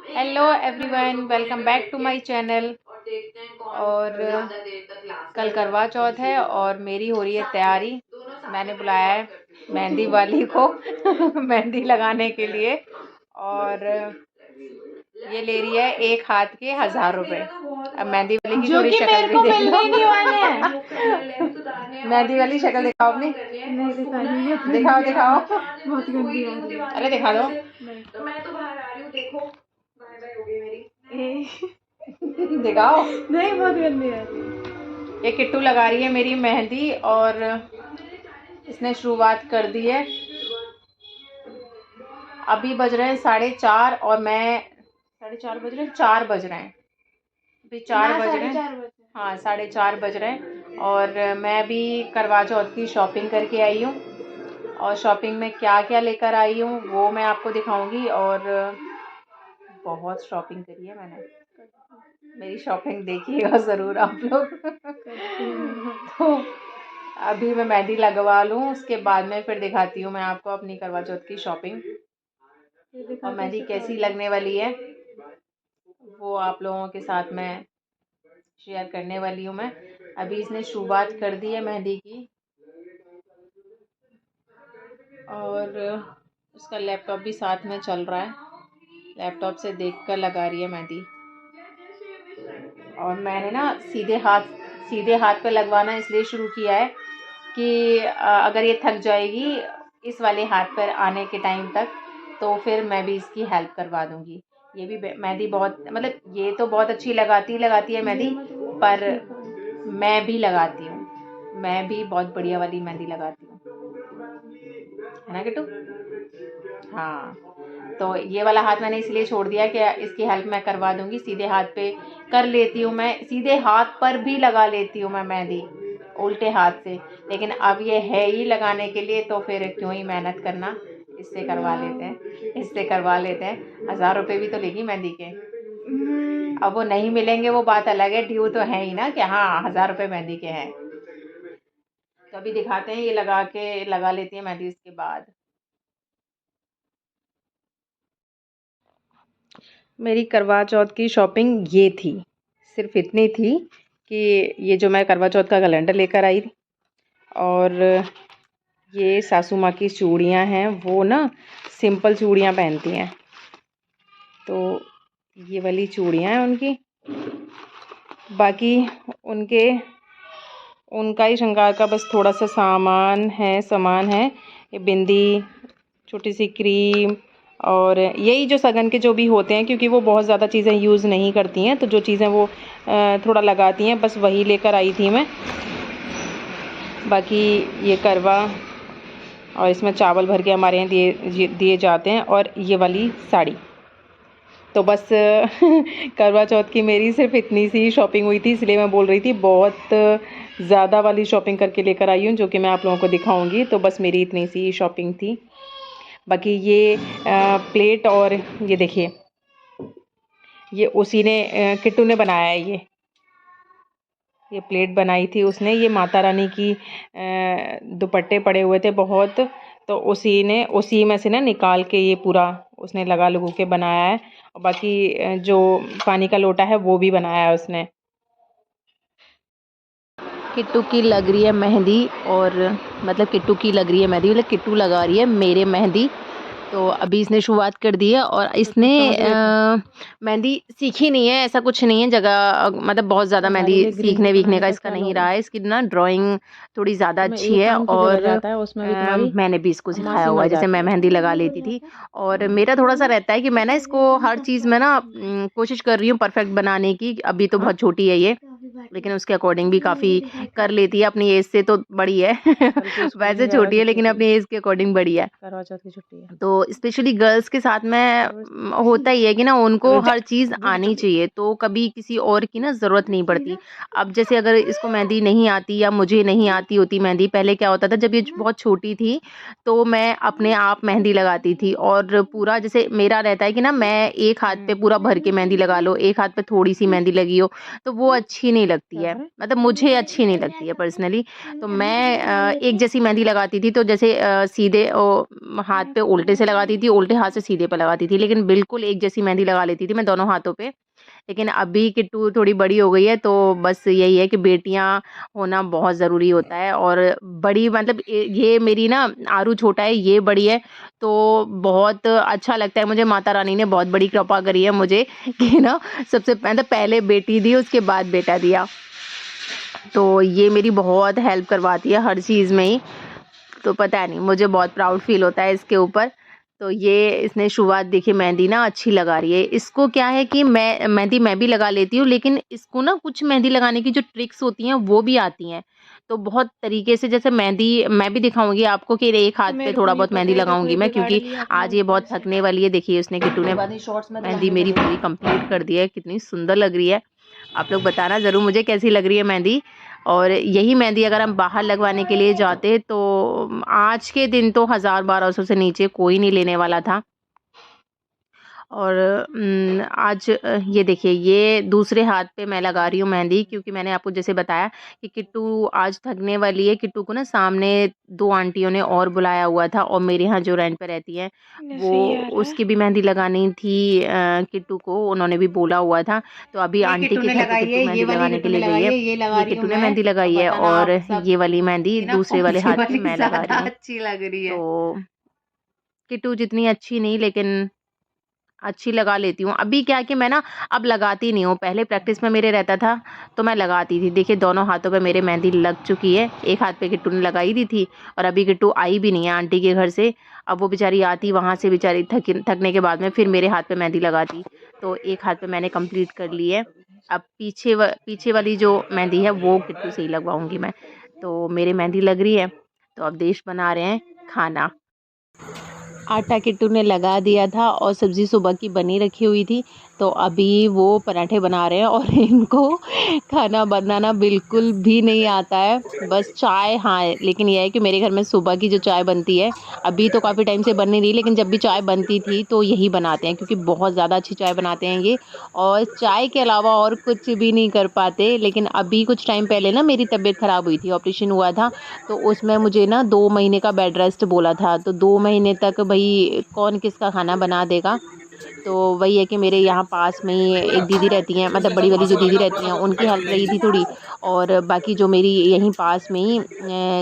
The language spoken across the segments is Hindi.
Hello everyone, welcome back to my channel. और कल करवा चौथ है और मेरी हो रही है तैयारी। मैंने बुलाया है मेहंदी वाली को मेहंदी लगाने के लिए, और ये ले रही है एक हाथ के 1000 रुपए। अब मेहंदी वाली की थोड़ी शक्ल भी देख लो। मेहंदी वाली शक्ल दिखाओ अपनी। नहीं दिखा रही है। दिखाओ दिखाओ। बहुत गंदी आ रही है। अरे दिखा दो। तो मैं तो बाहर आ रही हूँ, देखो बाय बाय हो गई मेरी। दिखाओ। नहीं, बहुत गंदी आ रही है। ये किट्टू लगा रही है मेरी मेहंदी, और इसने शुरुआत कर दी है। अभी बज रहे हैं 4:30 और मैं 4:30 बज रहे हैं, 4 बज रहे हैं, अभी 4 बज रहे हैं। हाँ, 4:30 बज रहे हैं। और मैं भी करवा चौथ की शॉपिंग करके आई हूँ, और शॉपिंग में क्या क्या लेकर आई हूँ वो मैं आपको दिखाऊंगी। और बहुत शॉपिंग करी है मैंने, मेरी शॉपिंग देखिएगा ज़रूर आप लोग। तो अभी मैं मेहंदी लगवा लूँ, उसके बाद में फिर दिखाती हूँ मैं आपको अपनी करवा चौथ की शॉपिंग। और मेहंदी कैसी लगने वाली है वो आप लोगों के साथ में शेयर करने वाली हूँ मैं। अभी इसने शुरुआत कर दी है मेहंदी की, और उसका लैपटॉप भी साथ में चल रहा है। लैपटॉप से देखकर लगा रही है मेहंदी। और मैंने ना सीधे हाथ पे लगवाना इसलिए शुरू किया है कि अगर ये थक जाएगी इस वाले हाथ पर आने के टाइम तक, तो फिर मैं भी इसकी हेल्प करवा दूँगी। ये भी मेहंदी बहुत, मतलब ये तो बहुत अच्छी लगाती है मेहंदी, पर मैं भी लगाती हूँ, मैं भी बहुत बढ़िया वाली मेहंदी लगाती हूँ, है ना किट्टू? हाँ, तो ये वाला हाथ मैंने इसलिए छोड़ दिया कि इसकी हेल्प मैं करवा दूँगी। सीधे हाथ पे कर लेती हूँ मैं, सीधे हाथ पर भी लगा लेती हूँ मैं मेहंदी उल्टे हाथ से, लेकिन अब ये है ही लगाने के लिए, तो फिर क्यों ही मेहनत करना, इससे करवा लेते हैं। 1000 रुपये भी तो लेगी मेहंदी के। अब वो नहीं मिलेंगे वो बात अलग है, ड्यू तो है ही ना कि हाँ 1000 रुपये मेहंदी के हैं। तो अभी दिखाते हैं, ये लगा लेती है मेहंदी। इसके बाद मेरी करवा चौथ की शॉपिंग ये थी, सिर्फ इतनी थी कि ये जो मैं करवा चौथ का कैलेंडर लेकर आई थी, और ये सासू माँ की चूड़ियाँ हैं, वो ना सिंपल चूड़ियाँ पहनती हैं, तो ये वाली चूड़ियाँ हैं उनकी। बाकी उनका ही श्रृंगार का बस थोड़ा सा सामान है। ये बिंदी, छोटी सी क्रीम, और यही जो सगन के जो भी होते हैं, क्योंकि वो बहुत ज़्यादा चीज़ें यूज़ नहीं करती हैं, तो जो चीज़ें वो थोड़ा लगाती हैं, बस वही लेकर आई थी मैं। बाकी ये करवा, और इसमें चावल भर के हमारे यहाँ दिए जाते हैं, और ये वाली साड़ी। तो बस करवा चौथ की मेरी सिर्फ इतनी सी शॉपिंग हुई थी, इसलिए मैं बोल रही थी बहुत ज़्यादा वाली शॉपिंग करके लेकर आई हूँ, जो कि मैं आप लोगों को दिखाऊंगी। तो बस मेरी इतनी सी शॉपिंग थी। बाकी ये प्लेट, और ये देखिए, ये उसी ने किट्टू ने बनाया है। ये प्लेट बनाई थी उसने। ये माता रानी की दुपट्टे पड़े हुए थे बहुत, तो उसी में से ना निकाल के ये पूरा उसने लगा लगू के बनाया है। और बाकी जो पानी का लोटा है वो भी बनाया है उसने। किट्टू की लग रही है मेहंदी, और मतलब किट्टू की लग रही है मेहंदी, मतलब किट्टू लगा रही है मेरे मेहंदी। तो अभी इसने शुरुआत कर दी है, और इसने मेहंदी सीखी नहीं है, ऐसा कुछ नहीं है जगह, मतलब बहुत ज़्यादा मेहंदी सीखने वीखने का इसका नहीं रहा है। इसकी ना ड्राइंग थोड़ी ज़्यादा अच्छी है, और मैंने भी इसको सिखाया हुआ है। जैसे मैं मेहंदी लगा लेती थी, और मेरा थोड़ा सा रहता है कि मैं ना इसको हर चीज़ में ना कोशिश कर रही हूँ परफेक्ट बनाने की। अभी तो बहुत छोटी है ये, लेकिन उसके अकॉर्डिंग भी काफ़ी कर लेती है। अपनी एज से तो बड़ी है वैसे छोटी है, लेकिन अपनी एज के अकॉर्डिंग बड़ी है। करवा चौथ की छुट्टी है, तो स्पेशली गर्ल्स के साथ में होता ही है कि ना उनको हर चीज़ आनी चाहिए, तो कभी किसी और की ना ज़रूरत नहीं पड़ती। अब जैसे अगर इसको मेहंदी नहीं आती, या मुझे नहीं आती होती मेहंदी, पहले क्या होता था जब ये बहुत छोटी थी, तो मैं अपने आप मेहंदी लगाती थी। और पूरा जैसे मेरा रहता है कि ना मैं एक हाथ पे पूरा भर के मेहंदी लगा लो, एक हाथ पे थोड़ी सी मेहंदी लगी हो, तो वो अच्छी नहीं नहीं लगती है, मतलब मुझे अच्छी नहीं लगती है पर्सनली। तो मैं एक जैसी मेहंदी लगाती थी, तो जैसे सीधे हाथ पे उल्टे से लगाती थी, उल्टे हाथ से सीधे पे लगाती थी, लेकिन बिल्कुल एक जैसी मेहंदी लगा लेती थी मैं दोनों हाथों पे। लेकिन अभी किट्टू थोड़ी बड़ी हो गई है, तो बस यही है कि बेटियां होना बहुत ज़रूरी होता है। और बड़ी मतलब ये मेरी ना आरू छोटा है, ये बड़ी है, तो बहुत अच्छा लगता है मुझे। माता रानी ने बहुत बड़ी कृपा करी है मुझे कि ना सबसे मतलब पहले बेटी दी, उसके बाद बेटा दिया। तो ये मेरी बहुत हेल्प करवाती है हर चीज़ में ही। तो पता नहीं, मुझे बहुत प्राउड फील होता है इसके ऊपर। तो ये इसने शुरुआत देखी, मेहंदी ना अच्छी लगा रही है। इसको क्या है कि मेहंदी मैं भी लगा लेती हूँ, लेकिन इसको ना कुछ मेहंदी लगाने की जो ट्रिक्स होती हैं वो भी आती हैं। तो बहुत तरीके से, जैसे मेहंदी मैं भी दिखाऊंगी आपको कि एक हाथ पे थोड़ा बहुत मेहंदी लगाऊंगी मैं, क्योंकि आज ये बहुत थकने वाली है। देखिए उसने, किट्टू ने मेहंदी मेरी पूरी कंप्लीट कर दी है। कितनी सुंदर लग रही है, आप लोग बताना ज़रूर मुझे कैसी लग रही है मेहंदी। और यही मेहंदी अगर हम बाहर लगवाने के लिए जाते, तो आज के दिन तो 1000-1200 से नीचे कोई नहीं लेने वाला था। और आज ये देखिए, ये दूसरे हाथ पे मैं लगा रही हूँ मेहंदी, क्योंकि मैंने आपको जैसे बताया कि किट्टू आज थकने वाली है। किट्टू को ना सामने 2 आंटियों ने और बुलाया हुआ था, और मेरे यहाँ जो रेंट पे रहती हैं वो, उसकी भी मेहंदी लगानी थी। किट्टू को उन्होंने भी बोला हुआ था। तो अभी आंटी के घर पे किट्टू मेहंदी लगाने के लिए गई है। ये किट्टू ने मेहंदी लगाई है, और ये वाली मेहंदी दूसरे वाले हाथ पे मैं लगा रही हूँ। अच्छी लग रही है। तो किट्टू जितनी अच्छी नहीं, लेकिन अच्छी लगा लेती हूँ। अभी क्या है कि मैं ना अब लगाती नहीं हूँ, पहले प्रैक्टिस में मेरे रहता था तो मैं लगाती थी। देखिए दोनों हाथों पे मेरे मेहंदी लग चुकी है। एक हाथ पे किट्टू ने लगाई दी थी, और अभी किट्टू आई भी नहीं है आंटी के घर से। अब वो बेचारी आती वहाँ से, बेचारी थकने के बाद में फिर मेरे हाथ पे मेहंदी लगाती। तो एक हाथ पे मैंने कंप्लीट कर ली है। अब पीछे वाली जो मेहंदी है वो किट्टू से ही लगवाऊंगी मैं। तो मेरी मेहंदी लग रही है, तो अब देश बना रहे हैं खाना। आटा किट्टू ने लगा दिया था, और सब्ज़ी सुबह की बनी रखी हुई थी, तो अभी वो पराठे बना रहे हैं। और इनको खाना बनाना बिल्कुल भी नहीं आता है, बस चाय हाँ है। लेकिन यह है कि मेरे घर में सुबह की जो चाय बनती है, अभी तो काफ़ी टाइम से बन नहीं रही, लेकिन जब भी चाय बनती थी तो यही बनाते हैं, क्योंकि बहुत ज़्यादा अच्छी चाय बनाते हैं ये, और चाय के अलावा और कुछ भी नहीं कर पाते। लेकिन अभी कुछ टाइम पहले ना मेरी तबीयत ख़राब हुई थी, ऑपरेशन हुआ था, तो उसमें मुझे ना 2 महीने का बेड रेस्ट बोला था। तो 2 महीने तक भाई कौन किसका खाना बना देगा। तो वही है कि मेरे यहाँ पास में ही एक दीदी रहती हैं, मतलब बड़ी वाली जो दीदी रहती हैं, उनकी हेल्प रही थी थोड़ी। और बाकी जो मेरी यहीं पास में ही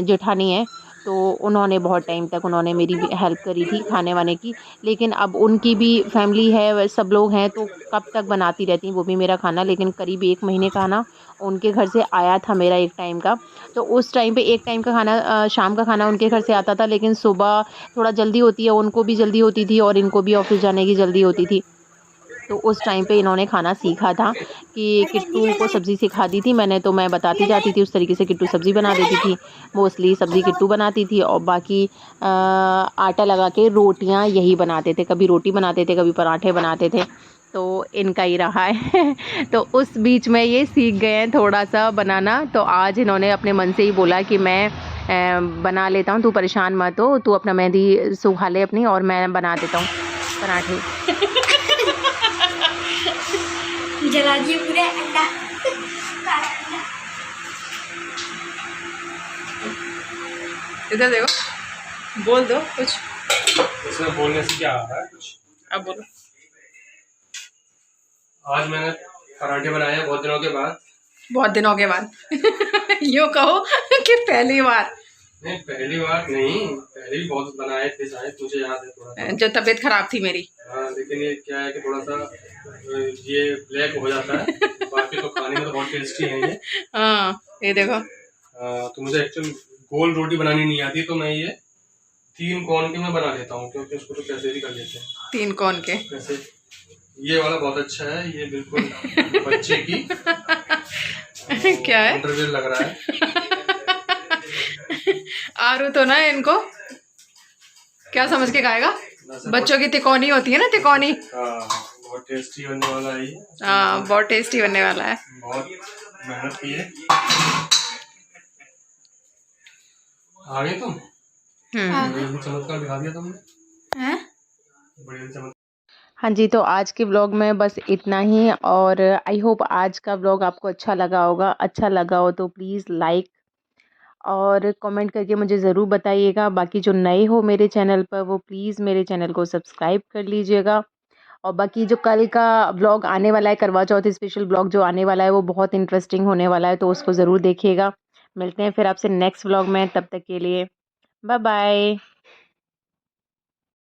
जेठानी है, तो उन्होंने बहुत टाइम तक उन्होंने मेरी भी हेल्प करी थी खाने वाने की। लेकिन अब उनकी भी फैमिली है, सब लोग हैं, तो कब तक बनाती रहती वो भी मेरा खाना। लेकिन करीब 1 महीने का ना उनके घर से आया था मेरा एक टाइम का। तो उस टाइम पे एक टाइम का खाना, शाम का खाना उनके घर से आता था, लेकिन सुबह थोड़ा जल्दी होती है, उनको भी जल्दी होती थी और इनको भी ऑफिस जाने की जल्दी होती थी। तो उस टाइम पे इन्होंने खाना सीखा था कि किट्टू को सब्ज़ी सिखा दी थी मैंने, तो मैं बताती जाती थी, उस तरीके से किट्टू सब्ज़ी बना देती थी। मोस्टली सब्ज़ी किट्टू बनाती थी, और बाकी आटा लगा के रोटियां यही बनाते थे। कभी रोटी बनाते थे, कभी पराठे बनाते थे। तो इनका ही रहा है। तो उस बीच में ये सीख गए हैं थोड़ा सा बनाना। तो आज इन्होंने अपने मन से ही बोला कि मैं बना लेता हूँ, तू परेशान मत हो, तू अपना मेहंदी सुखा ले अपनी, और मैं बना देता हूँ पराठे। जला दिए पूरे अंडा। इधर देखो, बोल दो कुछ। इसमें बोलने से क्या आ रहा है कुछ? अब बोलो। आज मैंने पराठे बनाए हैं बहुत दिनों के बाद। बहुत दिनों के बाद। यूँ कहो कि पहली बार। नहीं, पहली बार नहीं, पहले भी बहुत बनाए थे शायद, मुझे याद है थोड़ा सा। जो तबीयत खराब थी मेरी। हाँ, लेकिन ये क्या है कि थोड़ा सा ये ब्लैक हो जाता है। बाकी तो खाने में तो बहुत टेस्टी है ये। हाँ ये देखो। तो मुझे एक्चुअली गोल रोटी बनानी नहीं आती, तो मैं ये 3 कोण की मैं बना लेता हूँ, क्योंकि उसको तो कैसे भी कर लेते हैं। 3 कोण के कैसे? ये वाला बहुत अच्छा है, ये बिल्कुल बच्चे की क्या है? अंडरवेयर लग रहा है। आरू तो ना इनको क्या समझ के खाएगा? बच्चों की तिकोनी होती है ना, तिकोनी। बहुत टेस्टी बनने वाला है ये। हाँ बहुत टेस्टी बनने वाला है। बहुत मेहनत की है। आ गए तुम? चमत्कार दिखा दिया तुमने। हैं? बढ़िया चमत्कार। हाँ जी, तो आज के व्लॉग में बस इतना ही, और आई होप आज का व्लॉग आपको अच्छा लगा होगा। अच्छा लगा हो तो प्लीज़ लाइक और कमेंट करके मुझे ज़रूर बताइएगा। बाकी जो नए हो मेरे चैनल पर, वो प्लीज़ मेरे चैनल को सब्सक्राइब कर लीजिएगा। और बाकी जो कल का व्लॉग आने वाला है, करवा चौथ स्पेशल व्लॉग जो आने वाला है, वो बहुत इंटरेस्टिंग होने वाला है, तो उसको ज़रूर देखिएगा। मिलते हैं फिर आपसे नेक्स्ट व्लॉग में, तब तक के लिए बाय बाय।